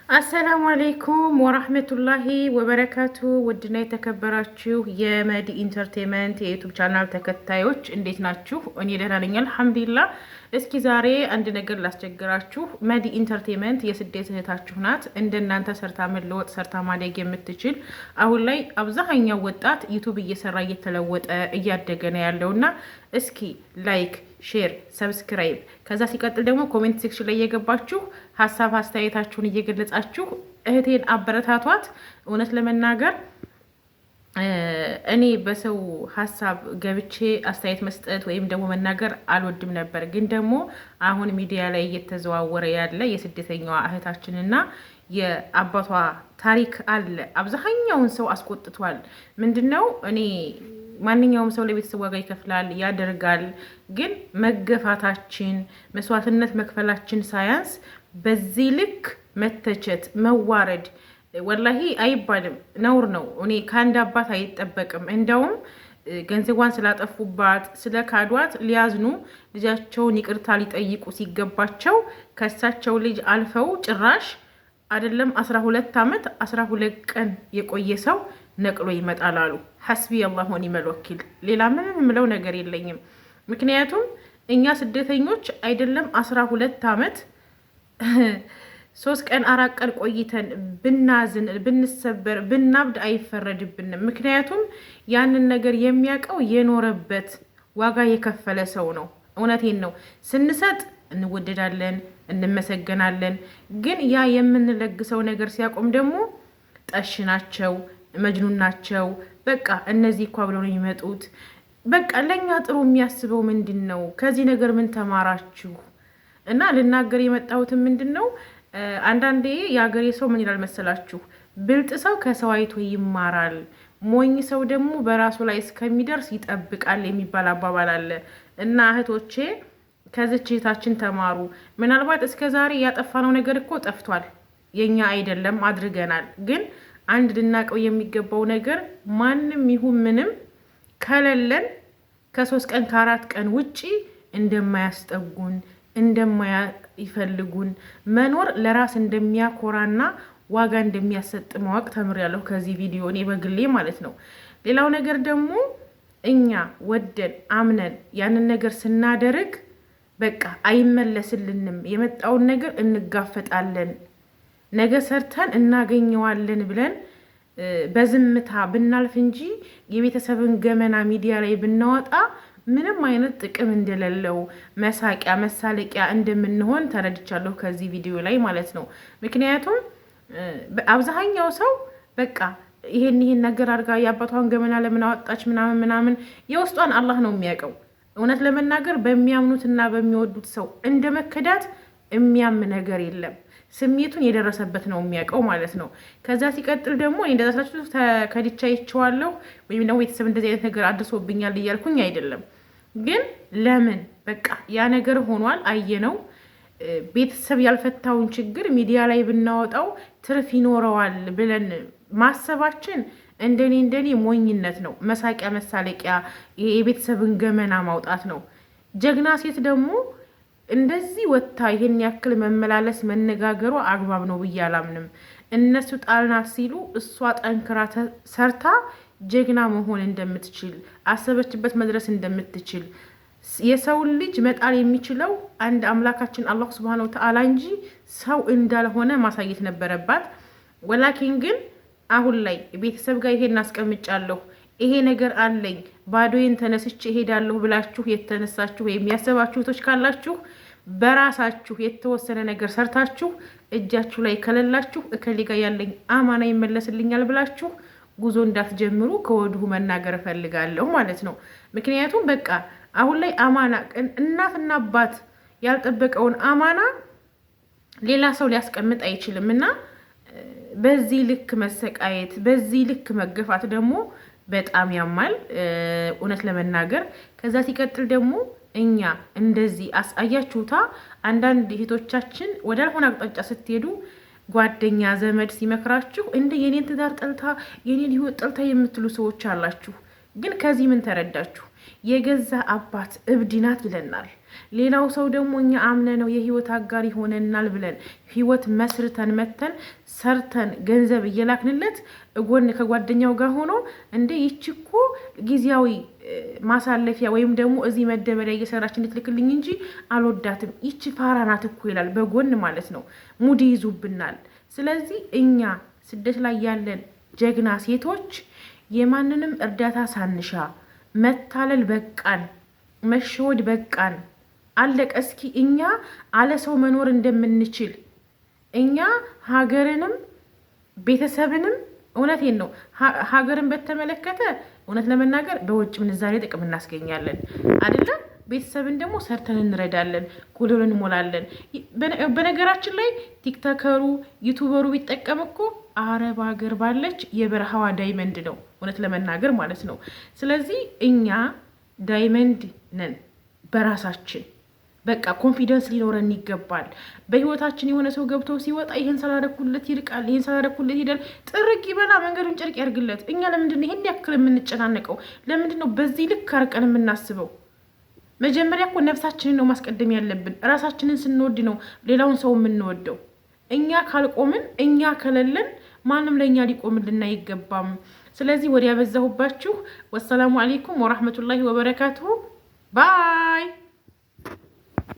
አሰላሙ አሌይኩም ወራህመቱላሂ ወበረካቱ። ውድና የተከበራችሁ የመዲ ኢንተርቴንመንት የዩቱብ ቻናል ተከታዮች እንዴት ናችሁ? እኔ ደህና ነኝ አልሐምዱሊላህ። እስኪ ዛሬ አንድ ነገር ላስቸግራችሁ። መዲ ኢንተርቴንመንት የስደት እህታችሁ ናት። እንደናንተ ሰርታ መለወጥ ሰርታ ማደግ የምትችል አሁን ላይ አብዛኛው ወጣት ዩቱብ እየሰራ እየተለወጠ እያደገ ነው ያለውና እስኪ ላይክ ሼር ሰብስክራይብ ከዛ ሲቀጥል ደግሞ ኮሜንት ሴክሽን ላይ እየገባችሁ ሀሳብ አስተያየታችሁን እየገለጻችሁ እህቴን አበረታቷት። እውነት ለመናገር እኔ በሰው ሀሳብ ገብቼ አስተያየት መስጠት ወይም ደግሞ መናገር አልወድም ነበር። ግን ደግሞ አሁን ሚዲያ ላይ እየተዘዋወረ ያለ የስደተኛዋ እህታችንና የአባቷ ታሪክ አለ። አብዛኛውን ሰው አስቆጥቷል። ምንድነው እኔ ማንኛውም ሰው ለቤተሰብ ዋጋ ይከፍላል ያደርጋል። ግን መገፋታችን መስዋዕትነት መክፈላችን ሳያንስ በዚህ ልክ መተቸት መዋረድ ወላሂ አይባልም፣ ነውር ነው። እኔ ከአንድ አባት አይጠበቅም። እንደውም ገንዘቧን ስላጠፉባት ስለ ካዷት ሊያዝኑ ልጃቸውን ይቅርታ ሊጠይቁ ሲገባቸው ከእሳቸው ልጅ አልፈው ጭራሽ አይደለም 12 ዓመት 12 ቀን የቆየ ሰው ነቅሎ ይመጣል አሉ። ሐስቢ አላህ ወኒዕመል ወኪል። ሌላ ምንም የምለው ነገር የለኝም። ምክንያቱም እኛ ስደተኞች አይደለም 12 ዓመት 3 ቀን 4 ቀን ቆይተን ብናዝን ብንሰበር ብናብድ አይፈረድብንም። ምክንያቱም ያንን ነገር የሚያውቀው የኖረበት ዋጋ የከፈለ ሰው ነው። እውነቴን ነው። ስንሰጥ እንወደዳለን፣ እንመሰገናለን። ግን ያ የምንለግሰው ነገር ሲያቆም ደግሞ ጠሽ ናቸው መጅኑን ናቸው። በቃ እነዚህ እኮ ብለው ነው የሚመጡት። በቃ ለኛ ጥሩ የሚያስበው ምንድን ነው? ከዚህ ነገር ምን ተማራችሁ? እና ልናገር የመጣሁትን ምንድን ነው፣ አንዳንዴ የሀገሬ ሰው ምን ይላል መሰላችሁ? ብልጥ ሰው ከሰው አይቶ ይማራል፣ ሞኝ ሰው ደግሞ በራሱ ላይ እስከሚደርስ ይጠብቃል የሚባል አባባል አለ። እና እህቶቼ ከዚች እህታችን ተማሩ። ምናልባት እስከ ዛሬ ያጠፋነው ነገር እኮ ጠፍቷል፣ የኛ አይደለም አድርገናል። ግን አንድ ልናቀው የሚገባው ነገር ማንም ይሁን ምንም ከሌለን ከ3 ቀን ከ4 ቀን ውጪ እንደማያስጠጉን እንደማይፈልጉን መኖር ለራስ እንደሚያኮራና ዋጋ እንደሚያሰጥ ማወቅ ተምሬያለሁ ከዚህ ቪዲዮ እኔ በግሌ ማለት ነው። ሌላው ነገር ደግሞ እኛ ወደን አምነን ያንን ነገር ስናደርግ በቃ አይመለስልንም። የመጣውን ነገር እንጋፈጣለን። ነገ ሰርተን እናገኘዋለን ብለን በዝምታ ብናልፍ እንጂ የቤተሰብን ገመና ሚዲያ ላይ ብናወጣ ምንም አይነት ጥቅም እንደሌለው መሳቂያ መሳለቂያ እንደምንሆን ተረድቻለሁ ከዚህ ቪዲዮ ላይ ማለት ነው። ምክንያቱም አብዛኛው ሰው በቃ ይሄን ነገር አድርጋ የአባቷን ገመና ለምን አወጣች ምናምን ምናምን፣ የውስጧን አላህ ነው የሚያውቀው። እውነት ለመናገር በሚያምኑትና በሚወዱት ሰው እንደ መከዳት የሚያም ነገር የለም። ስሜቱን የደረሰበት ነው የሚያውቀው ማለት ነው። ከዛ ሲቀጥል ደግሞ እንደዛሳችሁ ከዲቻ ይቸዋለሁ ወይም ደግሞ ቤተሰብ እንደዚህ አይነት ነገር አድርሶብኛል እያልኩኝ አይደለም። ግን ለምን በቃ ያ ነገር ሆኗል፣ አየነው። ቤተሰብ ያልፈታውን ችግር ሚዲያ ላይ ብናወጣው ትርፍ ይኖረዋል ብለን ማሰባችን እንደኔ ሞኝነት ነው። መሳቂያ መሳለቂያ፣ የቤተሰብን ገመና ማውጣት ነው። ጀግና ሴት ደግሞ እንደዚህ ወጥታ ይሄን ያክል መመላለስ መነጋገሯ አግባብ ነው ብዬ አላምንም። እነሱ ጣልናት ሲሉ እሷ ጠንክራ ሰርታ ጀግና መሆን እንደምትችል አሰበችበት መድረስ እንደምትችል የሰውን ልጅ መጣል የሚችለው አንድ አምላካችን አላህ ሱብሃነሁ ወተዓላ እንጂ ሰው እንዳልሆነ ማሳየት ነበረባት። ወላኪን ግን አሁን ላይ ቤተሰብ ጋር ይሄን አስቀምጫለሁ ይሄ ነገር አለኝ ባዶዬን ተነስቼ እሄዳለሁ ብላችሁ የተነሳችሁ ወይም ያሰባችሁ እህቶች ካላችሁ በራሳችሁ የተወሰነ ነገር ሰርታችሁ እጃችሁ ላይ ከሌላችሁ እከሌ ጋር ያለኝ አማና ይመለስልኛል ብላችሁ ጉዞ እንዳትጀምሩ ከወዲሁ መናገር እፈልጋለሁ ማለት ነው። ምክንያቱም በቃ አሁን ላይ አማና እናትና አባት ያልጠበቀውን አማና ሌላ ሰው ሊያስቀምጥ አይችልም። እና በዚህ ልክ መሰቃየት በዚህ ልክ መገፋት ደግሞ በጣም ያማል እውነት ለመናገር። ከዛ ሲቀጥል ደግሞ እኛ እንደዚህ አሳያችሁታ አንዳንድ እህቶቻችን ወዳልሆነ አቅጣጫ ስትሄዱ ጓደኛ ዘመድ ሲመክራችሁ እንደ የኔን ትዳር ጠልታ የኔን ህይወት ጠልታ የምትሉ ሰዎች አላችሁ። ግን ከዚህ ምን ተረዳችሁ? የገዛ አባት እብድ ናት ይለናል። ሌላው ሰው ደግሞ እኛ አምነ ነው የህይወት አጋር ይሆነናል ብለን ህይወት መስርተን መተን ሰርተን ገንዘብ እየላክንለት እጎን ከጓደኛው ጋር ሆኖ እንደ ይችኮ ጊዜያዊ ማሳለፊያ ወይም ደግሞ እዚህ መደበሪያ እየሰራች እንድትልክልኝ እንጂ አልወዳትም ይቺ ፋራ ናት እኮ ይላል በጎን ማለት ነው። ሙድ ይዙብናል። ስለዚህ እኛ ስደት ላይ ያለን ጀግና ሴቶች የማንንም እርዳታ ሳንሻ መታለል በቃን፣ መሸወድ በቃን። አለቀ። እስኪ እኛ አለ ሰው መኖር እንደምንችል እኛ ሀገርንም ቤተሰብንም እውነቴን ነው ሀገርን በተመለከተ እውነት ለመናገር በውጭ ምንዛሬ ጥቅም እናስገኛለን አይደለም። ቤተሰብን ደግሞ ሰርተን እንረዳለን፣ ጎዶሎ እንሞላለን። በነገራችን ላይ ቲክቶከሩ ዩቱበሩ ቢጠቀም እኮ አረብ ሀገር ባለች የበረሃዋ ዳይመንድ ነው እውነት ለመናገር ማለት ነው። ስለዚህ እኛ ዳይመንድ ነን በራሳችን። በቃ ኮንፊደንስ ሊኖረን ይገባል። በህይወታችን የሆነ ሰው ገብቶ ሲወጣ ይህን ሳላረኩለት ይርቃል፣ ይህን ሳላረኩለት ይሄዳል፣ ጥርቅ ይበላ፣ መንገዱን ጨርቅ ያርግለት። እኛ ለምንድን ነው ይሄን ያክል የምንጨናነቀው? ለምንድን ነው በዚህ ልክ አርቀን የምናስበው? መጀመሪያ እኮ ነፍሳችንን ነው ማስቀደም ያለብን። ራሳችንን ስንወድ ነው ሌላውን ሰው የምንወደው። እኛ ካልቆምን፣ እኛ ከሌለን ማንም ለእኛ ሊቆምልን አይገባም። ስለዚህ ወዲያ በዛሁባችሁ። ወሰላሙ አሌይኩም ወራህመቱላሂ ወበረካቱሁ። ባይ